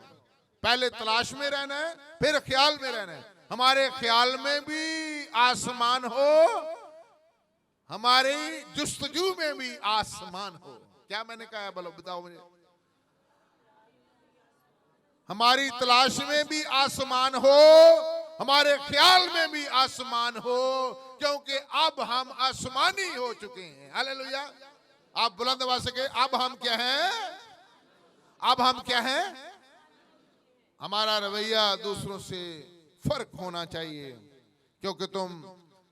पहले तलाश में रहना है, फिर ख्याल में रहना है। हमारे ख्याल में भी आसमान हो, हमारी जुस्तजू में भी आसमान हो। क्या मैंने कहा है? बोलो बताओ मुझे। हमारी तलाश में भी आसमान हो, हमारे ख्याल में भी आसमान हो, क्योंकि अब हम आसमानी हो चुके हैं। हालेलुया। आप बुलंद आवाज से कहें, अब हम क्या हैं? अब हम क्या हैं? हमारा रवैया दूसरों से फर्क होना चाहिए, क्योंकि तुम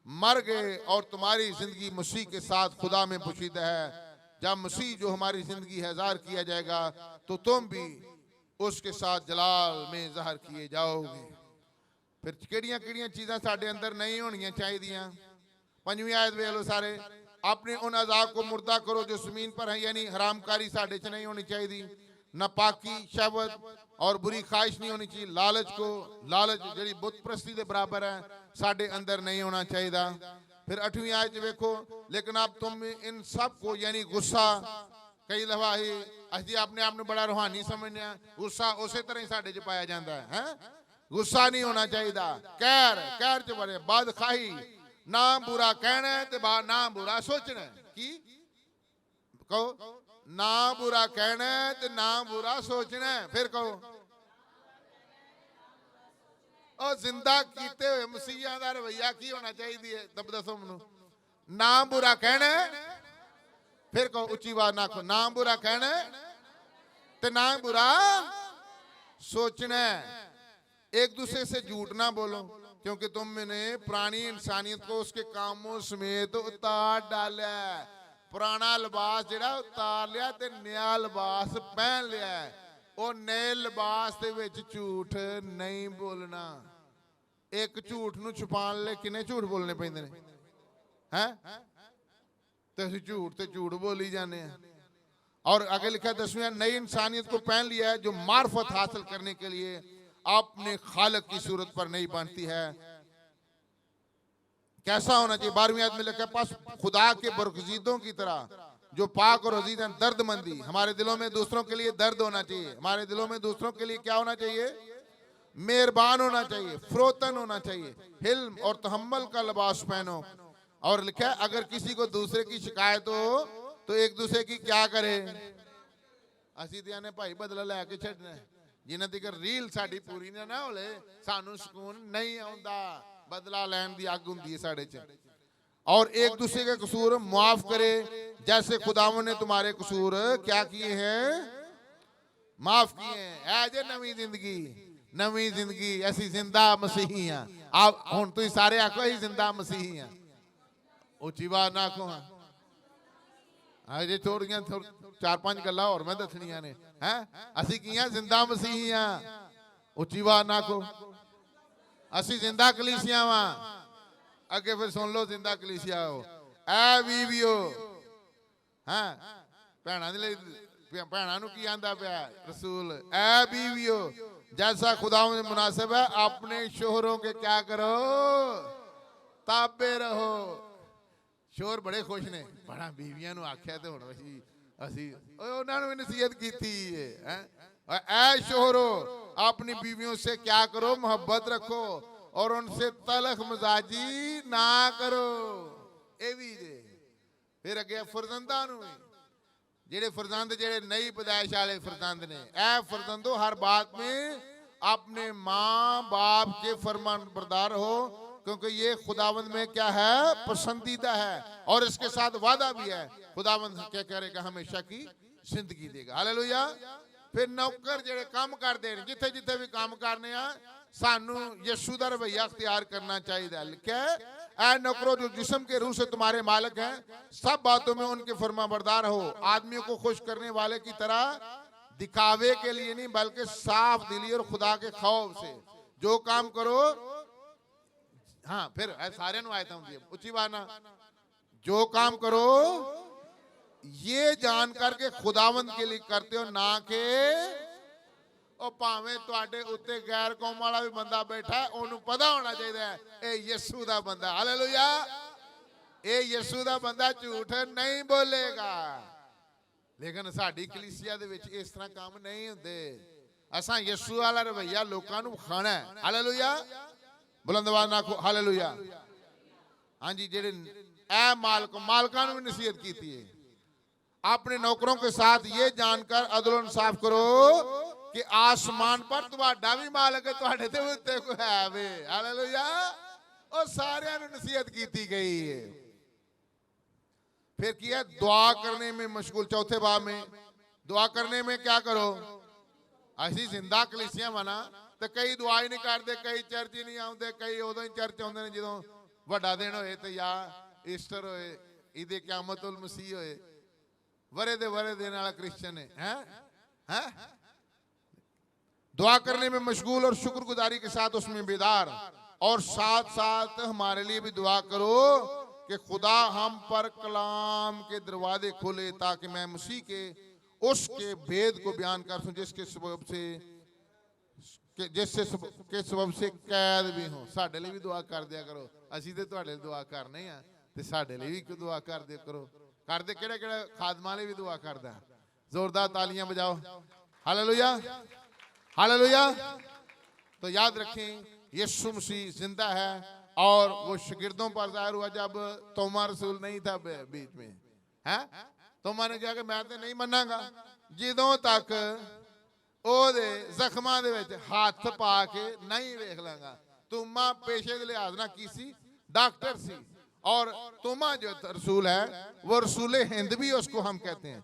मर गए और तुम्हारी जिंदगी मसीह के साथ खुदा में पोशीदा है। जब मसीह जो हमारी जिंदगी है ज़ाहिर किया जाएगा तो तुम भी उसके साथ जलाल में ज़ाहिर किए जाओगे। फिर केड़ियां केड़ियां चीज़ां साडे अंदर नहीं होनियां चाहिए? 5वीं आयत वेख लो सारे, अपने उन अज़ाब को मुर्दा करो जो ज़मीन पर है, यानी हरामकारी साडे च नहीं होनी चाहिए, नापाकी, शहवत और बुरी ख्वाहिश नहीं होनी चाहिए। लालच जिहड़ी बुत प्रस्ती दे बराबर है, साडे अंदर नहीं होना चाहिए। फिर 8वीं आयत देखो, लेकिन अब तुम इन सब को, यानी गुस्सा, कई दफा ही असीं अपने आप में बड़ा रूहानी समझने, गुस्सा उसे तरह ही साडे च पाया जाता है। गुस्सा नहीं होना चाहिए। कहर च बड़े बदखाही, ना बुरा कहना है ते ना बुरा सोचना है। की कहो? ना बुरा कहना है ते ना बुरा सोचना है। फिर कहो, और जिंदा कीते हुए मसीहा दा रवैया की होना चाहिए? तब दसो मैनू। ना बुरा कहना है, फिर कहो उच्ची आवाज ना आखो, ना बुरा कहना है ते ना बुरा सोचना है। एक दूसरे से झूठ ना बोलो, क्योंकि तुमने पुरानी इंसानियत को उसके कामों समेत उतार डाला है। पुराना लिबास जिहड़ा उतार लिया ते नया लिबास पहन लिया है। और नए लिबास दे विच झूठ नहीं बोलना। एक झूठ नूं छुपाण लई किन्ने झूठ बोलने पैंदे ने? हैं ते असीं झूठ ते झूठ बोली जाने हैं। और आगे लिखा 10वीं, नई इंसानियत को पहन लिया है जो मार्फत हासिल करने के लिए अपने खालिक की सूरत पर नहीं बनती है। कैसा होना चाहिए? 12वीं आयत में लिखा है, पास खुदा के बरगज़ीदों की तरह जो पाक और अजीज हैं, दर्दमंदी। हमारे दिलों में दूसरों के लिए दर्द होना चाहिए। हमारे दिलों में दूसरों के लिए क्या होना चाहिए? मेहरबान होना चाहिए, फरोतन होना चाहिए, हिल्म और तहम्मुल का लिबास पहनो। और लिखा है अगर किसी को दूसरे की शिकायत हो तो एक दूसरे की क्या करे, ਅਸੀਂ ਤੇ ਆਨੇ ਭਾਈ ਬਦਲਾ ਲੈ ਕੇ ਛੱਡਣਾ, ਜਿੰਨਾ ਤੱਕ ਰੀਲ ਸਾਡੀ ਪੂਰੀ ਨਾ ਹੋਲੇ ਸਾਨੂੰ ਸਕੂਨ ਨਹੀਂ ਆਉਂਦਾ। बदला लेने की आग होती है साढ़े च। और एक दूसरे के कसूर माफ करे जैसे खुदावन ने तुम्हारे कसूर क्या किए हैं, माफ किए हैं। ऐ जे नवी जिंदगी असी जिंदा मसीही हाँ। आप हुण तुसीं सारे आखो असीं जिंदा मसीही हाँ, उच्ची बात ना आखो। हाँ अजे थोड़ियां 4-5 गल्लां होर मैं दसणियां ने हैं। असी की हाँ जिंदा मसीही हाँ, उच्ची बात ना आखो। असी जिंदा कलीसिया वा। अगे फिर सुन लो जिंदा कलीसिया हो ऐ बीवियो। हाँ भैणा दे लई भैणा नूं की आंदा पिया रसूल, ऐ बीवियो जैसा खुदा में मुनासिब है अपने शोहरों के क्या करो, ताबे रहो। शोहर बड़े खुश ने, बड़ा बीवियां नूं आख्या ते हुण असी उन्हां नूं नसीहत कीती है। ऐ शोहरो अपनी बीवियों से क्या करो, मोहब्बत रखो और उनसे तलख मजाजी ना करो। ये भी जे फिर अगे फरजंदा नूं जेड़े फरजंद जेड़े नई पैदाइश वाले फरजंद ने, ऐ फरजंदो हर बात में अपने माँ बाप के फरमान बरदार हो क्योंकि ये खुदावंद में क्या है, पसंदीदा है और इसके साथ वादा भी है। खुदावंद क्या करेगा, हमेशा की जिंदगी देगा। हालेलुया। फिर नौकर जेड़े काम करते हैं जिथे जिथे भी काम करने सानू यीशु दा रवैया अख्तियार करना चाहिए। लिखा है ऐ नौकरों जो जिस्म के रूह से तुम्हारे मालिक हैं सब बातों में उनके फरमाबरदार हो, आदमियों को खुश करने वाले की तरह दिखावे के लिए नहीं बल्कि साफ दिली और खुदा के खौफ से जो काम करो। हाँ फिर सारे आयत होंगी उच्ची बात ना, जो काम करो ये जानकर के खुदावंद के लिए करते हो ना के ओ भावें तुहाडे उत्ते गैर कौम वाला भी बंदा बैठा है ओनू पता होना चाहिए ए यीशु दा बंदा। हालेलुया। ए यीशु दा बंदा झूठ नहीं बोलेगा। लेकिन साडी कलीसिया दे विच इस तरह काम नहीं हुंदे। असां यीशु वाला रवैया लोकां नू खाना है। हालेलुया। बुलंद आवाज़ नाल आखो हालेलुया। हाँ जी जेडे ए मालकां नू भी नसीहत कीती है अपने नौकरों के साथ ये जानकर अदल इंसाफ करो कि आसमान पर तुम्हारा भी मालिक है, तुम्हारे ते उत्ते कोई है वे। हालेलुया। और सारियां नू नसीहत की गई है। फिर किया दुआ करने में मशगूल। चौथे बाब में दुआ करने में क्या करो, असी जिंदा कलीसिया वना तो कई दुआ ही नहीं करते, कई चर्च ही नहीं आते, कई उदों ही चर्च आते हैं जो वड्डा दिन होए तो या ईस्टर होए, ईद क़यामतुल मसीह होए, वरे दिन वाला क्रिश्चियन है। दुआ करने में मशगूल और शुक्रगुजारी के साथ उसमें बेदार, और साथ साथ हमारे लिए भी दुआ करो कि खुदा हम पर कलाम के दरवाजे खोले ताकि मैं मसीह के उसके भेद को बयान कर सकूं जिसके सबब से कैद भी हो। साडे लिए भी दुआ कर दिया करो। असी तो तुहाडे दुआ करने हैं ते साडे लिए भी दुआ कर दिया करो। करते केड़े केड़े खादमां लिए भी दुआ करदा। जोरदार तालियां बजाओ। हालेलुया। हालेलुया। तो याद रखें यीशु मसीह जिंदा है और वो शागिर्दों पर जाहिर हुआ जब तोमा रसूल नहीं था बीच में। है तोमा ने कहा कि मैं तो नहीं मनांगा जिदों तक ओदे जख्मां दे विच हाथ पा के नहीं वेख लांगा। तोमा पेशे के लिहाज ना की सी, डॉक्टर सी, और तोमा जो रसूल है वो रसूल हिंद भी उसको हम कहते हैं।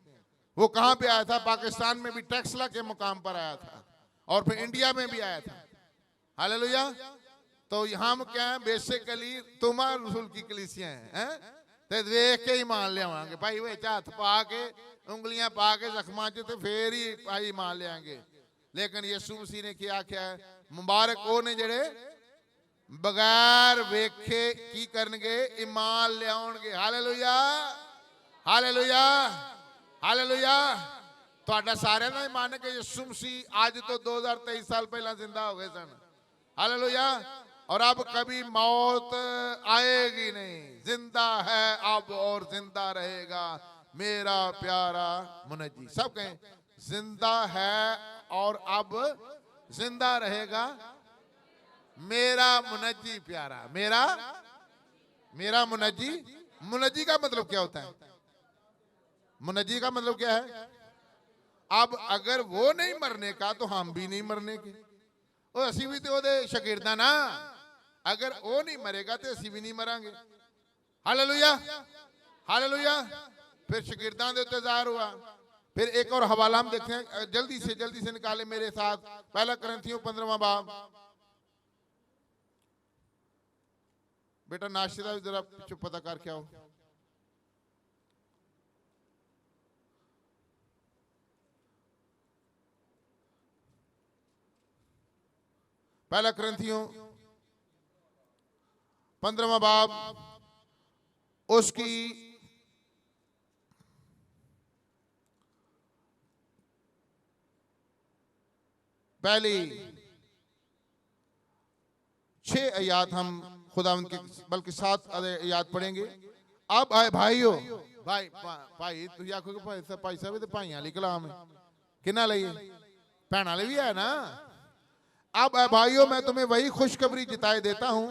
वो कहां पे आया था, पाकिस्तान में भी टेक्सला के मुकाम पर आया था और फिर इंडिया में भी आया था। हालेलुया। तो हम क्या है, बेसिकली तोमा रसूल की कलीसिया हैं। ते देख के ही मान लियावांगे भाई, वे हाथ पा के उंगलियां पा के जख्मां च ते फिर ही भाई मान लियांगे। लेकिन यीशु मसीह ने क्या आख्या है, मुबारक वो ने जेड़े बगैर वेखे की करनगे, ईमान लियाउणगे। हालेलुया। हालेलुया। हालेलुया। तुहाडा सारियां दा ईमान है कि यीशु मसीह आज तो 2023 साल पहला जिंदा हो गए सन। हालेलुया। और अब कभी मौत आएगी नहीं, जिंदा है अब और जिंदा रहेगा मेरा प्यारा मुनज्जी। सब कहें जिंदा है और अब जिंदा रहेगा मेरा मुनज्जी प्यारा, मेरा मुनज्जी। मुनज्जी का मतलब क्या होता है? मुनज्जी का मतलब क्या है? अब अगर वो नहीं मरने का तो हम भी नहीं मरने के। और असी भी तो ओदे शागिर्दा ना, अगर वो नहीं मरेगा तो असी भी नहीं मरांगे। Hallelujah, hallelujah. फिर शागिर्दां दे उत्ते ज़ाहिर हुआ। फिर एक और हवाला हम देखते हैं, जल्दी से निकाले मेरे साथ। पहला कुरिन्थियों 15वां बाब। बेटा नाश्ते का भी जरा चुप पता कर क्या हो। पहला कुरिन्थियों 15वां बाब, उसकी पहली 6 आयत हम खुदावंद के, बल्कि 7 आयत पढ़ेंगे। अब आए भाइयों, भाई तू आखोगे भाई साहब तो भाइयों वाली कलाम है, किना लिए भैन वाले भी है ना। अब आए भाइयों, मैं तुम्हें वही खुशखबरी जिताए देता हूं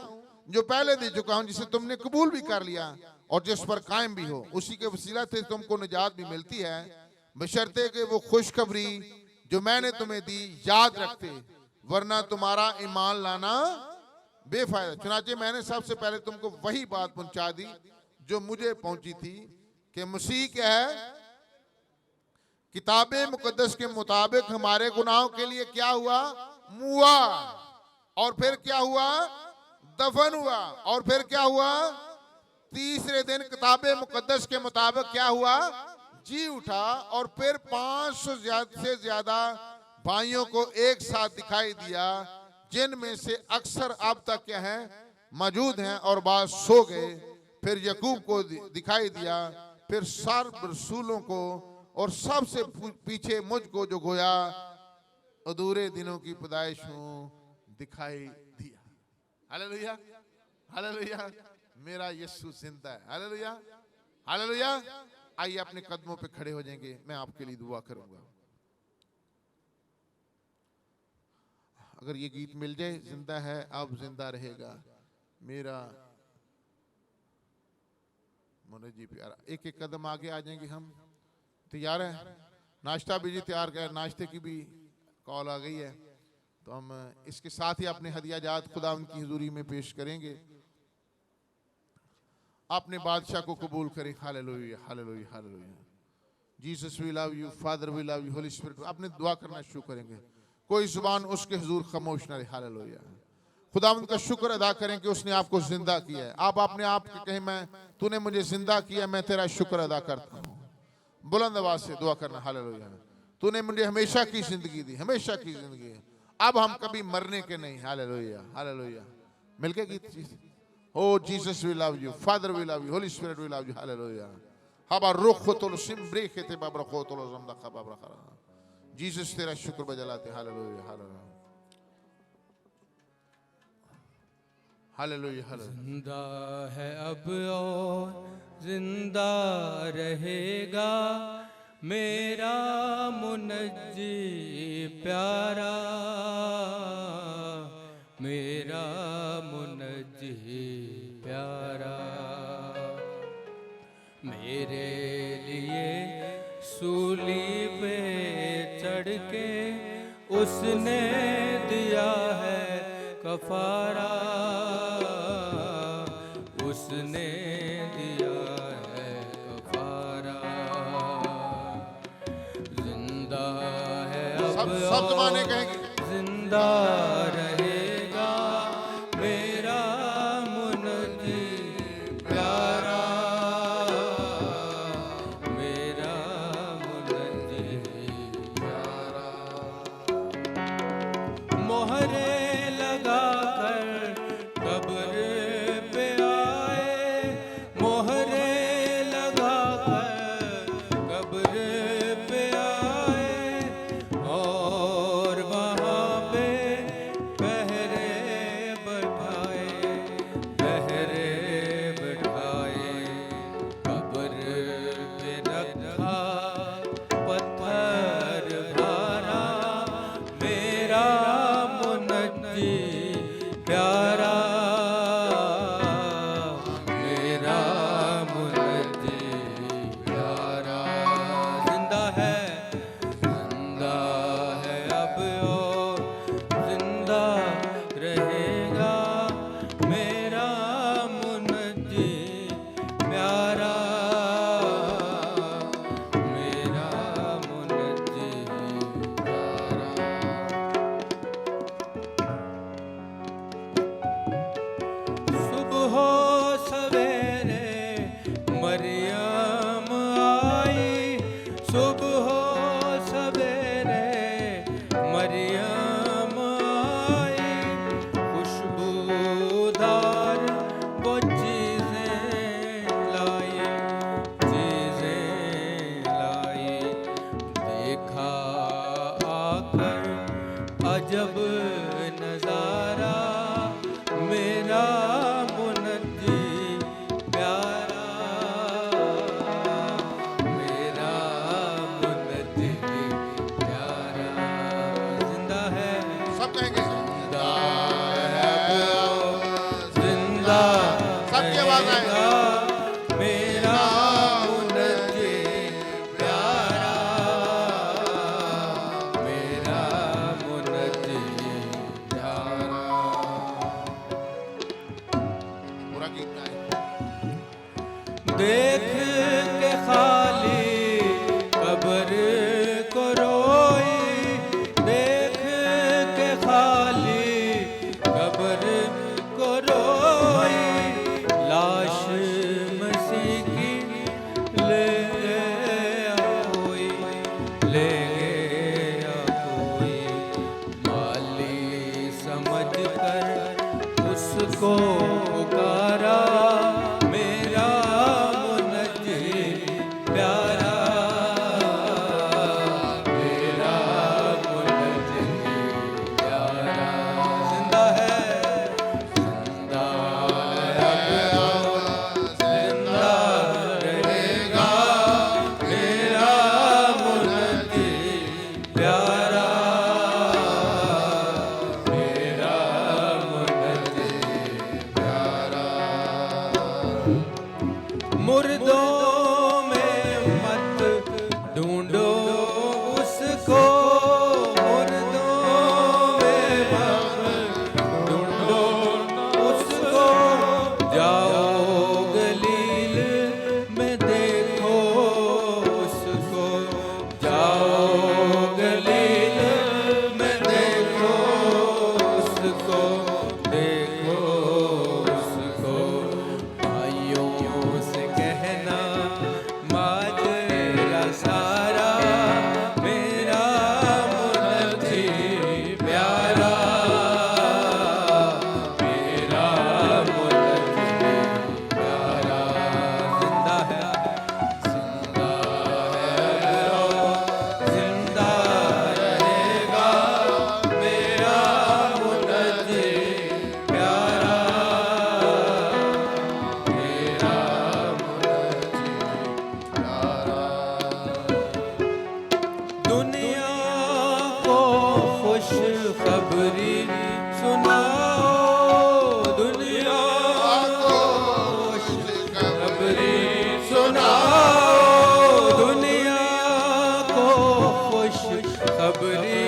जो पहले दे चुका हूं, जिसे तुमने कबूल भी कर लिया और जिस पर कायम भी हो। उसी के वसीला से तुमको निजात भी मिलती है, बशर्ते कि वो खुशखबरी जो मैंने तुम्हें दी याद रखते, वरना तुम्हारा ईमान लाना बेफायदा। चुनाचे मैंने सबसे पहले तुमको वही बात पहुंचा दी जो मुझे पहुंची थी कि मसीह क्या है, किताबे मुकद्दस के मुताबिक हमारे गुनाहों के लिए क्या हुआ, मुआ, और फिर क्या हुआ, दफन हुआ, और फिर क्या हुआ, तीसरे दिन किताबे मुकद्दस के मुताबिक क्या हुआ, जी उठा। और फिर 500 से ज्यादा भाइयों को एक साथ दिखाई दिया, जिनमें से अक्सर अब तक क्या है, मौजूद हैं और बाद सो गए। फिर यकूब को दिखाई दिया, फिर सब रसूलों को, और सबसे पीछे मुझको जो गोया अधूरे दिनों की पैदाइश हूं दिखाई दिया। Hallelujah, hallelujah. मेरा यीशु जिंदा है। Hallelujah, hallelujah. आइए अपने कदमों पे खड़े हो जाएंगे, मैं आपके लिए दुआ करूंगा। अगर ये गीत मिल जाए, जिंदा है अब जिंदा रहेगा मेरा मुनज्जी प्यारा। एक एक कदम आगे आ जाएंगे हम। तैयार है? नाश्ता भी जी तैयार कर, नाश्ते की भी कॉल आ गई है, तो हम इसके साथ ही अपने हदिया जात खुदा उनकी हुजूरी में पेश करेंगे। अपने बादशाह को कबूल करें। Hallelujah, hallelujah, hallelujah. Jesus we love you, father we love you, holy spirit. अपने दुआ करना शुरू करेंगे, कोई जुबान उसके हुजूर खामोश न रहे। हालेलुया। खुदावंद का शुक्र अदा करें कि उसने आपको जिंदा किया है। आप अपने आप के कहें, मैं, तूने मुझे जिंदा किया, मैं तेरा शुक्र अदा करता हूँ। बुलंद आवाज से दुआ करना। हालेलुया। तूने मुझे हमेशा की जिंदगी दी, हमेशा की जिंदगी। अब हम कभी मरने के नहीं। Hallelujah, hallelujah. मिलके गीत। Oh Jesus, we love you. Father, we love you. Holy Spirit, we love you. Hallelujah. Haba rukhotol simbrechete babrakotol zamdakha babrakhara. Jesus, तेरा शुक्र बजलाते। Hallelujah, hallelujah. Hallelujah, hallelujah. जिंदा है अब और जिंदा रहेगा मेरा मुनज्जी प्यारा, मेरा मुनज्जी प्यारा। मेरे लिए सूली पे चढ़ के उसने दिया है कफारा, उसने दिया है कफारा। जिंदा है अब सब जमाने कहेंगे, जिंदा रहेगा मेरा मुनज्जी प्यारा, मेरा मुनज्जी प्यारा। मोहरे लगा कर कब्र पे आए, मोहरे लगा कर कब्र पे आए, और वहाँ पे देखा आकर अजब नजारा, मेरा मुनज्जी प्यारा, मेरा मुनज्जी प्यारा जिंदा है। सब कहेंगे जिंदा है वो, जिंदा सबकी आवाज आएगी। मेरा मुनज्जी प्यारा, मेरा मुनज्जी प्यारा। पूरा गीत गाएं। देख के खाली कब्र को रोई, देख के खाली कब्र को रोई, लाश मसीह की ले कोई, ले गया कोई, माली समझ कर उसको पुकारा, मेरा मुनज्जी प्यारा, मेरा मुनज्जी प्यारा जिंदा है, जिंदा है अब जिंदा रहेगा, मेरा मुनज्जी प्यारा, मेरा मुनज्जी प्यारा। मुर्दों में मत ढूंढो उसको, मुर्दों में मत ढूंढो उसको, जाओ गलील में देखो उसको, जाओ गलील में देखो उसको, देखो उसको, भाइयों से कहना माजरा सारा, मेरा मुनज्जी प्यारा, मेरा मुनज्जी प्यारा जिंदा है, जिंदा है और जिंदा रहेगा, मेरा मुनज्जी प्यारा, मेरा मुनज्जी प्यारा। दुनिया को खुशखबरी सुनाओ, दुनिया को खुशखबरी सुनाओ, दुनिया को खुशखबरी